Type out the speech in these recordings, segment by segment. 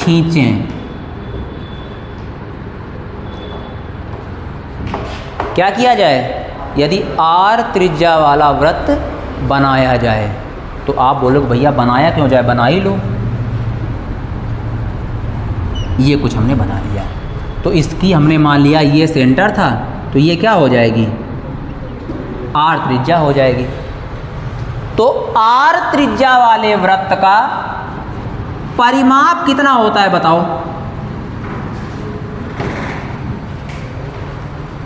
खींचें। क्या किया जाए? यदि r त्रिज्या वाला वृत्त बनाया जाए तो आप बोलोगे भैया बनाया क्यों जाए, बना ही लो। ये कुछ हमने बना लिया तो इसकी हमने मान लिया ये सेंटर था तो ये क्या हो जाएगी, r त्रिज्या हो जाएगी। तो r त्रिज्या वाले वृत्त का परिमाप कितना होता है बताओ,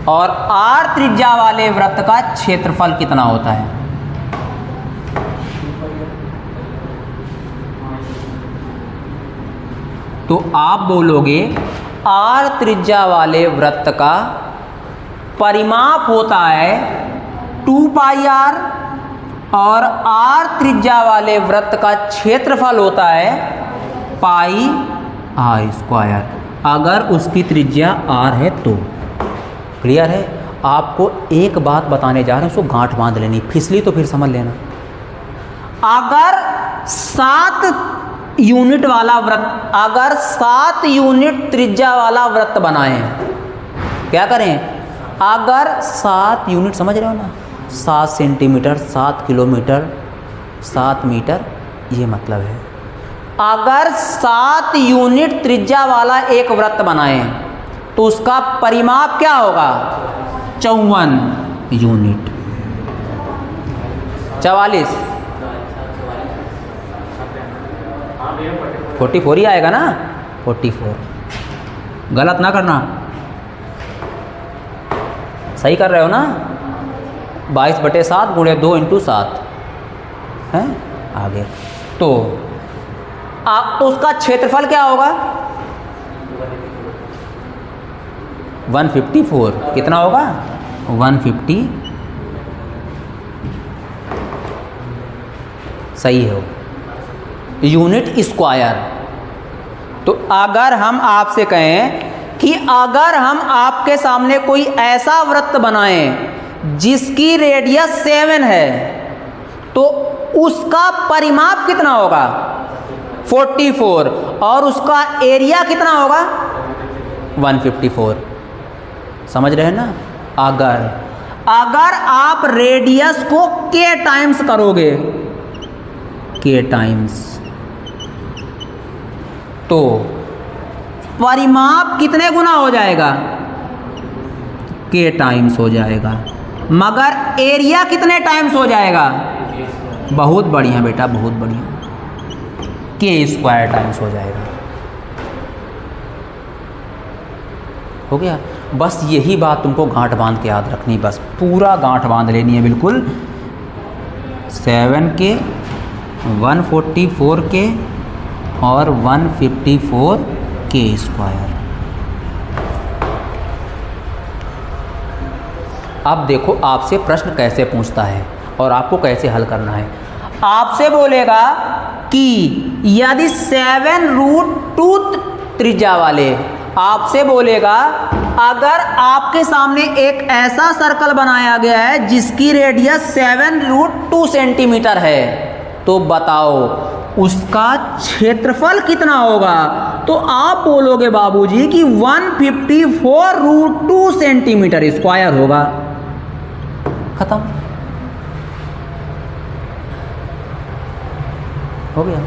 और r त्रिज्या वाले वृत्त का क्षेत्रफल कितना होता है? तो आप बोलोगे r त्रिज्या वाले वृत्त का परिमाप होता है 2 पाई r और r त्रिज्या वाले वृत्त का क्षेत्रफल होता है पाई r स्क्वायर, अगर उसकी त्रिज्या r है तो। क्लियर है? आपको एक बात बताने जा रहे हैं, उसको गांठ बांध लेनी, फिसली तो फिर समझ लेना। अगर 7 यूनिट वाला वृत्त, अगर 7 यूनिट त्रिज्या वाला वृत्त बनाएं, क्या करें? अगर 7 यूनिट, समझ रहे हो ना, 7 सेंटीमीटर, 7 किलोमीटर, 7 मीटर, ये मतलब है। अगर 7 यूनिट त्रिज्या वाला एक वृत्त बनाएं तो उसका परिमाप क्या होगा? 54 यूनिट। 44 44 ही आएगा ना, 44। गलत ना करना, सही कर रहे हो ना? 22/7 गुणे 2 × 7 है आगे। तो उसका क्षेत्रफल क्या होगा? 154। कितना होगा? 150। सही हो, यूनिट स्क्वायर। तो अगर हम आपसे कहें कि अगर हम आपके सामने कोई ऐसा वृत्त बनाएं जिसकी रेडियस 7 है तो उसका परिमाप कितना होगा? 44, और उसका एरिया कितना होगा? 154। समझ रहे हैं ना? अगर आप रेडियस को k टाइम्स करोगे, k टाइम्स, तो परिमाप कितने गुना हो जाएगा? k टाइम्स हो जाएगा। मगर एरिया कितने टाइम्स हो जाएगा? बहुत बढ़िया बेटा, बहुत बढ़िया, k² टाइम्स हो जाएगा। हो गया? बस यही बात तुमको गांठ बांध के याद रखनी, बस पूरा गांठ बांध लेनी है बिल्कुल। 7k, 144k और 154k²। अब देखो आपसे प्रश्न कैसे पूछता है और आपको कैसे हल करना है। आपसे बोलेगा कि यदि 7√2 त्रिज्या वाले, आपसे बोलेगा अगर आपके सामने एक ऐसा सर्कल बनाया गया है जिसकी रेडियस 7√2 सेंटीमीटर है तो बताओ उसका क्षेत्रफल कितना होगा? तो आप बोलोगे बाबूजी कि 154√2 सेंटीमीटर स्क्वायर होगा। खत्म, हो गया।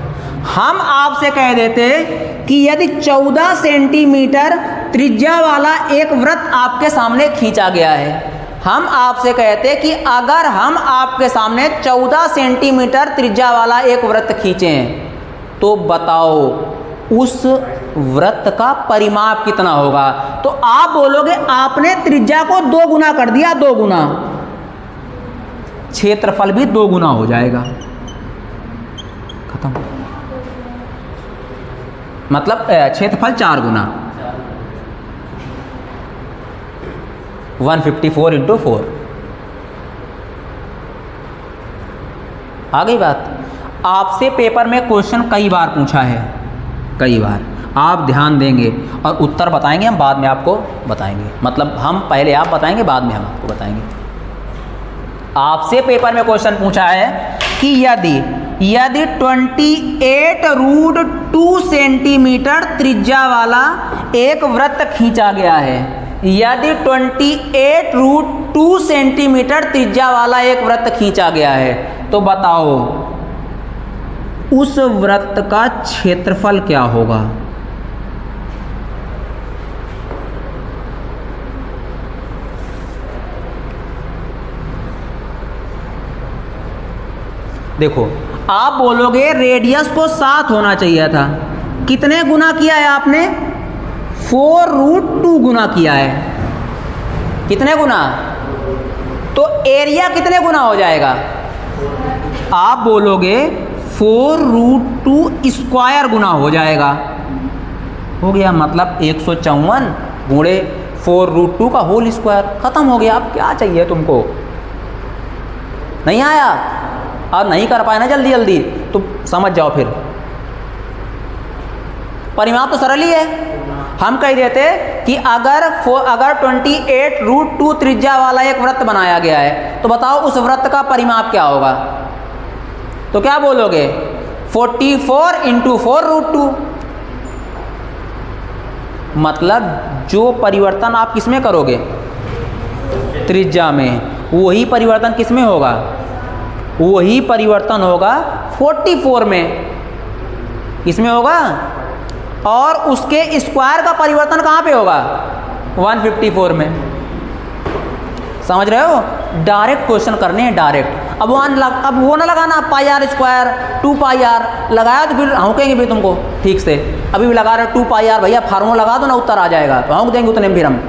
हम आपसे कह देते कि यदि 14 सेंटीमीटर त्रिज्या वाला एक वृत्त आपके सामने खींचा गया है, हम आपसे कहते कि अगर हम आपके सामने 14 सेंटीमीटर त्रिज्या वाला एक वृत्त खींचें तो बताओ उस वृत्त का परिमाप कितना होगा? तो आप बोलोगे आपने त्रिज्या को 2 गुना कर दिया, 2 गुना, क्षेत्रफल भी 2 गुना हो जाएगा। खत्म, मतलब क्षेत्रफल 4 गुना, 154 × 4। आ गई बात? आपसे पेपर में क्वेश्चन कई बार पूछा है, कई बार। आप ध्यान देंगे और उत्तर बताएंगे, हम बाद में आपको बताएंगे। मतलब हम पहले आप बताएंगे, बाद में हम आपको बताएंगे। आपसे पेपर में क्वेश्चन पूछा है कि यदि 28√2 सेंटीमीटर त्रिज्या वाला एक वृत्त खींचा गया है, यदि 28√2 सेंटीमीटर त्रिज्या वाला एक वृत्त खींचा गया है, तो बताओ उस वृत्त का क्षेत्रफल क्या होगा? देखो, आप बोलोगे रेडियस को 7 होना चाहिए था। कितने गुना किया है आपने? 4√2 गुना किया है। कितने गुना? तो एरिया कितने गुना हो जाएगा? आप बोलोगे 4√2 स्क्वायर गुना हो जाएगा। हो गया, मतलब 154 गुणे 4√2 का होल स्क्वायर। खत्म हो गया। अब क्या चाहिए तुमको? नहीं आया? अब नहीं कर पाए ना जल्दी जल्दी, तो समझ जाओ फिर। परिमाप तो सरल ही है। हम कह देते कि अगर 28√2 त्रिज्या वाला एक वृत्त बनाया गया है, तो बताओ उस वृत्त का परिमाप क्या होगा? तो क्या बोलोगे? 44 × 4√2। मतलब जो परिवर्तन आप किसमें करोगे? त्रिज्या में, वही परिवर्तन किसमें होगा? वही परिवर्तन होगा 44 में। इसमें होगा। और उसके स्क्वायर का परिवर्तन कहाँ पे होगा? 154 में। समझ रहे हो? डायरेक्ट क्वेश्चन करने हैं, डायरेक्ट। अब वो ना लगाना पाई आर स्क्वायर 2 पाई आर लगाया तो फिर हौकेंगे भी तुमको ठीक से। अभी भी लगा रहे 2 पाई आर, भैया फार्मूला लगा दो ना, उत्तर आ जाएगा, तो हौक देंगे उतने में फिर हम।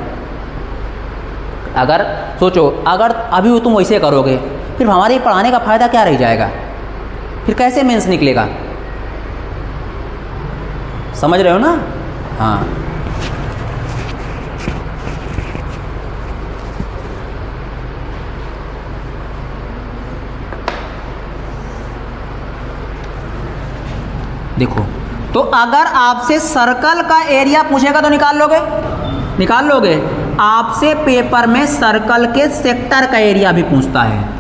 अगर सोचो, अगर अभी तुम वैसे करोगे, फिर हमारे पढ़ाने का फ़ायदा क्या रह जाएगा? फिर कैसे मेंस निकलेगा? समझ रहे हो ना? हाँ। देखो, तो अगर आपसे सर्कल का एरिया पूछेगा तो निकाल लोगे? निकाल लोगे? आपसे पेपर में सर्कल के सेक्टर का एरिया भी पूछता है।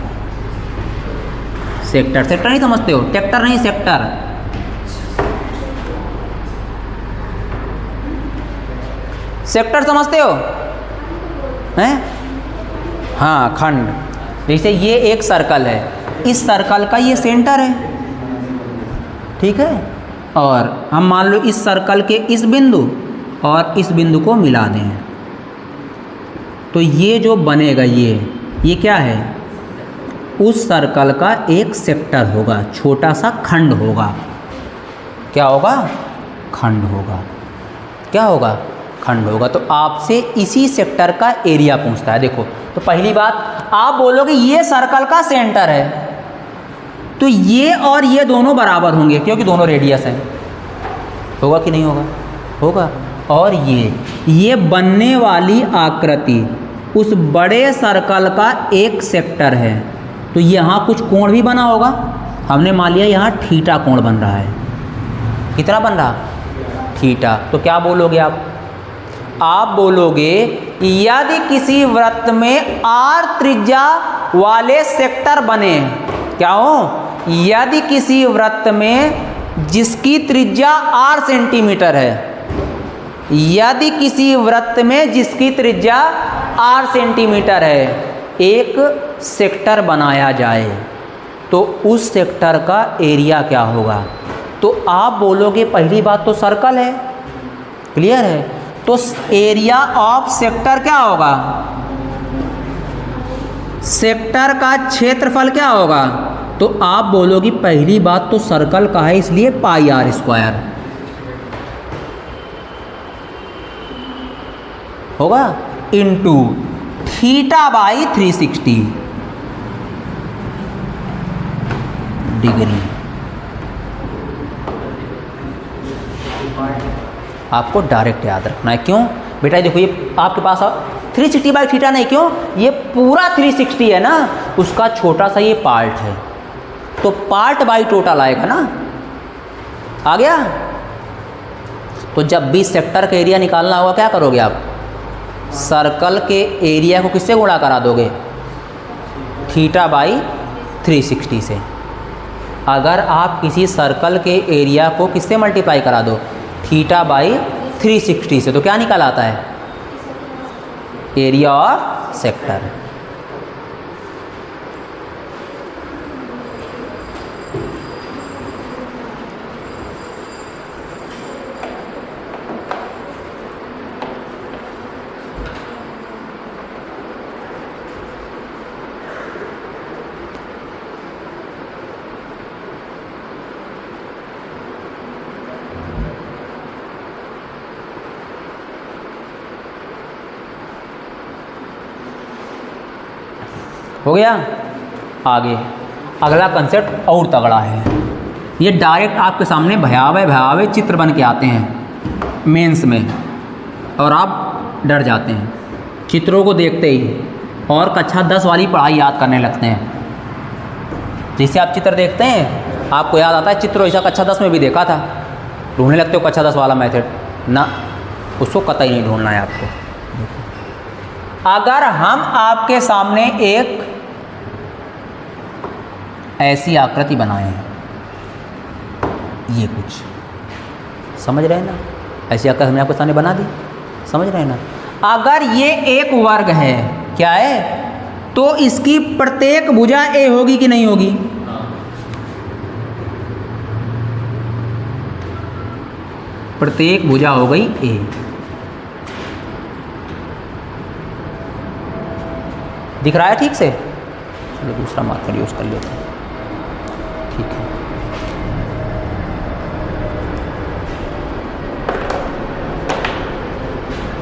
सेक्टर, सेक्टर नहीं समझते हो? टेक्टर नहीं, सेक्टर। सेक्टर समझते हो? हैं? हाँ, खंड। जैसे ये एक सर्कल है, इस सर्कल का ये सेंटर है, ठीक है? और हम मान लो इस सर्कल के इस बिंदु और इस बिंदु को मिला दें, तो ये जो बनेगा ये क्या है? उस सर्कल का एक सेक्टर होगा, छोटा सा खंड होगा। क्या होगा? खंड होगा। क्या होगा? खंड होगा। तो आपसे इसी सेक्टर का एरिया पूछता है। देखो, तो पहली बात आप बोलोगे ये सर्कल का सेंटर है, तो ये और ये दोनों बराबर होंगे क्योंकि दोनों रेडियस हैं। होगा कि नहीं होगा? होगा। और ये बनने वाली आकृति उस बड़े सर्कल का एक सेक्टर है, तो यहाँ कुछ कोण भी बना होगा। हमने मान लिया यहाँ थीटा कोण बन रहा है। कितना बन रहा? थीटा। तो क्या बोलोगे आप बोलोगे यदि किसी वृत्त में r त्रिज्या वाले सेक्टर बने, क्या हो? यदि किसी वृत्त में जिसकी त्रिज्या r सेंटीमीटर है, यदि किसी वृत्त में जिसकी त्रिज्या r सेंटीमीटर है, एक सेक्टर बनाया जाए, तो उस सेक्टर का एरिया क्या होगा? तो आप बोलोगे पहली बात तो सर्कल है, क्लियर है? तो एरिया ऑफ सेक्टर क्या होगा? सेक्टर का क्षेत्रफल क्या होगा? तो आप बोलोगे पहली बात तो सर्कल का है, इसलिए पाई आर स्क्वायर होगा, इनटू थीटा बाई 360 डिग्री। आपको डायरेक्ट याद रखना है। क्यों बेटा? देखो, ये आपके पास 360 बाई थीटा नहीं, क्यों? ये पूरा 360 है ना, उसका छोटा सा ये पार्ट है, तो पार्ट बाई टोटल आएगा ना। आ गया? तो जब भी सेक्टर का एरिया निकालना होगा, क्या करोगे आप? सर्कल के एरिया को किससे गुणा करा दोगे? थीटा बाई 360 से। अगर आप किसी सर्कल के एरिया को किससे मल्टीप्लाई करा दो, θ/360 से, तो क्या निकल आता है, एरिया ऑफ सेक्टर। हो गया। आगे अगला कंसेप्ट और तगड़ा है, ये डायरेक्ट आपके सामने भयावह चित्र बन के आते हैं मेंस में, और आप डर जाते हैं चित्रों को देखते ही, और कक्षा 10 वाली पढ़ाई याद करने लगते हैं। जैसे आप चित्र देखते हैं आपको याद आता है चित्र ऐसा कक्षा 10 में भी देखा था, ढूंढने लगते हो कक्षा 10 वाला मेथड ना, उसको कतई नहीं ढूंढना है आपको। अगर हम आपके सामने एक ऐसी आकृति बनाए हैं, ये कुछ समझ रहे हैं ना, ऐसी आकृति हमने आपके सामने बना दी, समझ रहे हैं ना। अगर ये एक वर्ग है, क्या है, तो इसकी प्रत्येक भुजा ए होगी कि नहीं होगी, प्रत्येक भुजा हो गई ए। दिख रहा है ठीक से, चलो दूसरा मार्कर यूज कर लेते हैं, ठीक है।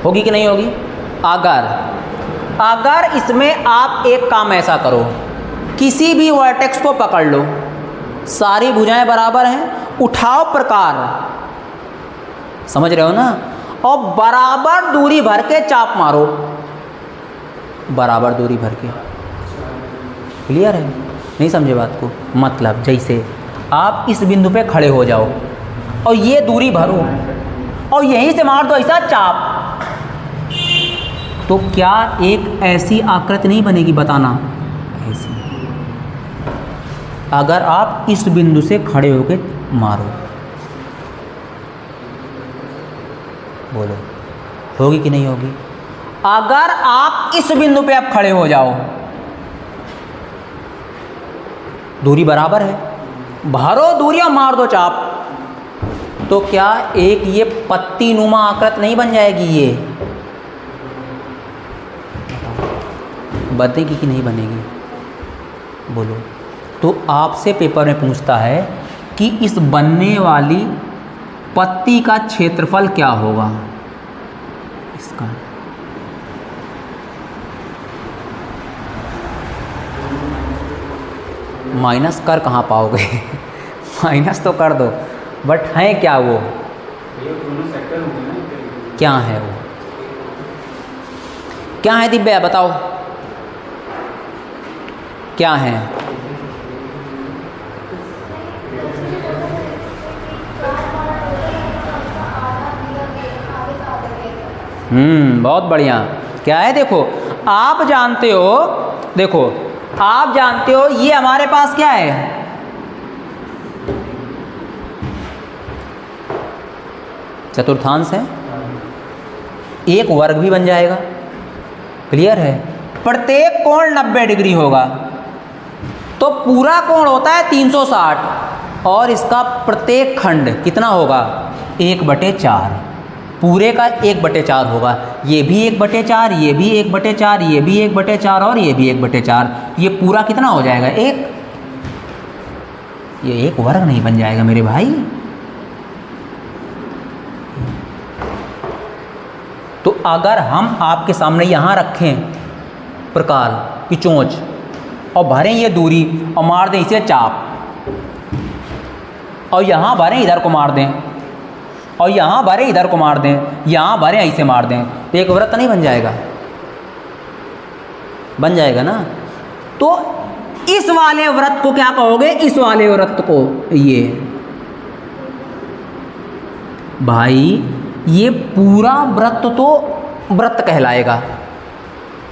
होगी कि नहीं होगी। अगर इसमें आप एक काम ऐसा करो, किसी भी वर्टेक्स को पकड़ लो, सारी भुजाएं बराबर हैं, उठाओ प्रकार, समझ रहे हो ना, और बराबर दूरी भर के चाप मारो, बराबर दूरी भर के। क्लियर है, नहीं समझे बात को। मतलब जैसे आप इस बिंदु पे खड़े हो जाओ और ये दूरी भरो और यहीं से मार दो ऐसा चाप, तो क्या एक ऐसी आकृति नहीं बनेगी, बताना ऐसी। अगर आप इस बिंदु से खड़े होकर मारो, बोलो होगी कि नहीं होगी। अगर आप इस बिंदु पे अब खड़े हो जाओ, दूरी बराबर है, भरो दूरी और मार दो चाप, तो क्या एक ये पत्ती नुमा आकृति नहीं बन जाएगी, ये बनेगी कि नहीं बनेगी, बोलो। तो आपसे पेपर में पूछता है कि इस बनने वाली पत्ती का क्षेत्रफल क्या होगा, इसका माइनस कर कहाँ पाओगे माइनस तो कर दो, बट है क्या वो, क्या है वो, क्या है दिव्या बताओ, क्या है। बहुत बढ़िया। क्या है, देखो आप जानते हो, देखो आप जानते हो ये हमारे पास क्या है, चतुर्थांश है, एक वर्ग भी बन जाएगा। क्लियर है। प्रत्येक कोण 90 डिग्री होगा, तो पूरा कोण होता है 360 और इसका प्रत्येक खंड कितना होगा, 1/4, पूरे का 1/4 होगा। ये भी 1/4, ये भी 1/4, ये भी 1/4 और ये भी 1/4, ये पूरा कितना हो जाएगा, एक। ये एक वर्ग नहीं बन जाएगा मेरे भाई। तो अगर हम आपके सामने यहाँ रखें प्रकार की चोंच और भरें ये दूरी और मार दें इसे चाप, और यहाँ भरें इधर को मार दें, और यहाँ भरें इधर को मार दें, यहाँ भरें ऐसे मार दें, तो एक वृत्त नहीं बन जाएगा, बन जाएगा ना। तो इस वाले वृत्त को क्या कहोगे, इस वाले वृत्त को, ये भाई ये पूरा वृत्त तो वृत्त कहलाएगा,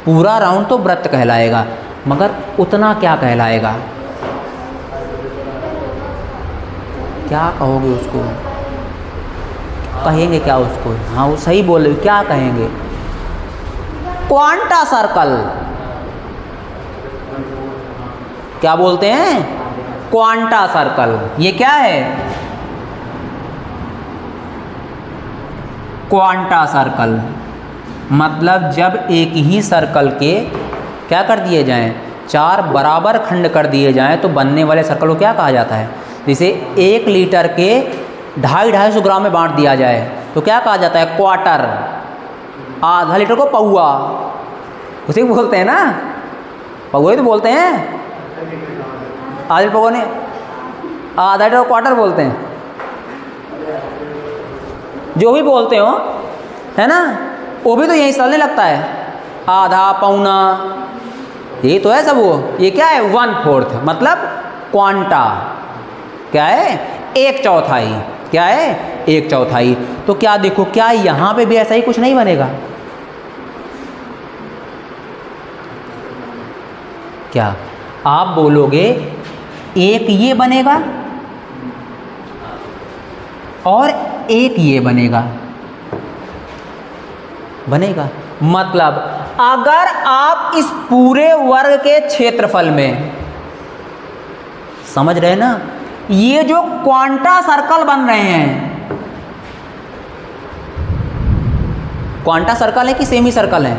पूरा राउंड तो वृत्त कहलाएगा, मगर उतना क्या कहलाएगा, क्या कहोगे उसको, कहेंगे क्या उसको? हाँ वो सही बोल रहे हो, क्या कहेंगे? Quanta circle. क्या बोलते हैं? Quanta circle. ये क्या है? Quanta circle. मतलब जब एक ही सर्कल के क्या कर दिए जाएं, 4 बराबर खंड कर दिए जाएं तो बनने वाले सर्कल को क्या कहा जाता है? जैसे 1 लीटर के 250-250 ग्राम में बांट दिया जाए तो क्या कहा जाता है? क्वार्टर। आधा लीटर को पौआ, उसे बोलते हैं ना, पौआ ही तो बोलते हैं। आधे पौआ ने आधा लीटर को क्वार्टर बोलते हैं, जो भी बोलते हो, है ना, वो भी तो यही चलने लगता है। आधा, पौना, यही तो है सब। वो ये क्या है? 1/4, मतलब क्वांटा क्या है? 1/4। क्या है? 1/4। तो क्या देखो, क्या यहां पे भी ऐसा ही कुछ नहीं बनेगा क्या? आप बोलोगे एक ये बनेगा और एक ये बनेगा, बनेगा। मतलब अगर आप इस पूरे वर्ग के क्षेत्रफल में, समझ रहे हैं ना, ये जो क्वांटा सर्कल बन रहे हैं, क्वांटा सर्कल है कि सेमी सर्कल है?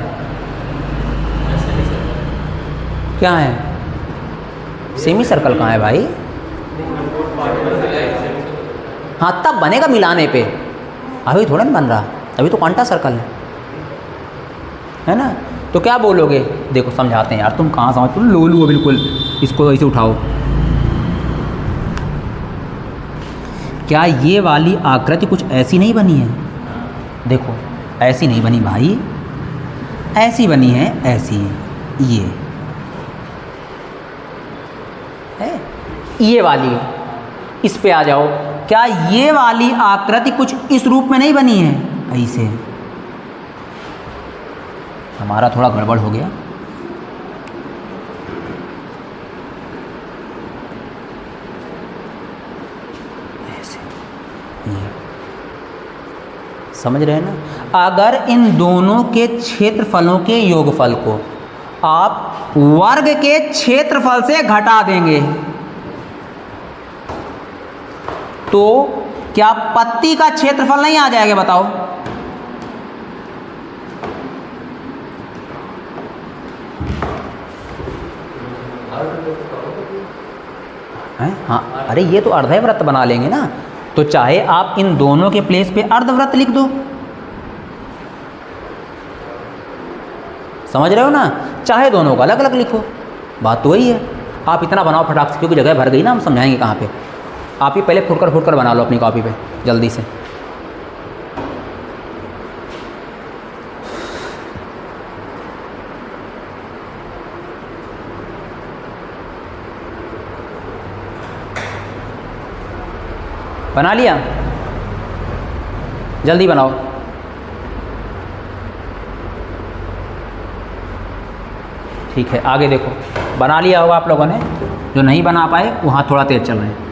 क्या है? सेमी सर्कल कहाँ है भाई? हाँ तब बनेगा मिलाने पे, अभी थोड़ा नहीं बन रहा, अभी तो क्वांटा सर्कल है ना। तो क्या बोलोगे? देखो समझाते हैं यार, तुम कहाँ समझ, तुम लोलू हो बिल्कुल, इसको ऐसे उठाओ। क्या ये वाली आकृति कुछ ऐसी नहीं बनी है? देखो ऐसी नहीं बनी भाई, ऐसी बनी है, ऐसी है, ये वाली। इस पे आ जाओ, क्या ये वाली आकृति कुछ इस रूप में नहीं बनी है? ऐसे। हमारा थोड़ा गड़बड़ हो गया। ऐसे, ये समझ रहे हैं ना। अगर इन दोनों के क्षेत्रफलों के योगफल को आप वर्ग के क्षेत्रफल से घटा देंगे तो क्या पत्ती का क्षेत्रफल नहीं आ जाएगा? बताओ। हैं? हाँ, अरे ये तो अर्धवृत्त बना लेंगे ना, तो चाहे आप इन दोनों के प्लेस पे अर्धवृत्त लिख दो, समझ रहे हो ना, चाहे दोनों को अलग अलग लिखो, बात तो वही है। आप इतना बनाओ फटाक से, क्योंकि जगह भर गई ना, हम समझाएंगे कहाँ पे। आप ही पहले फुट कर बना लो अपनी कॉपी पे जल्दी से। बना लिया? जल्दी बनाओ। ठीक है, आगे देखो। बना लिया होगा आप लोगों ने, जो नहीं बना पाए वहाँ थोड़ा तेज चल रहे हैं।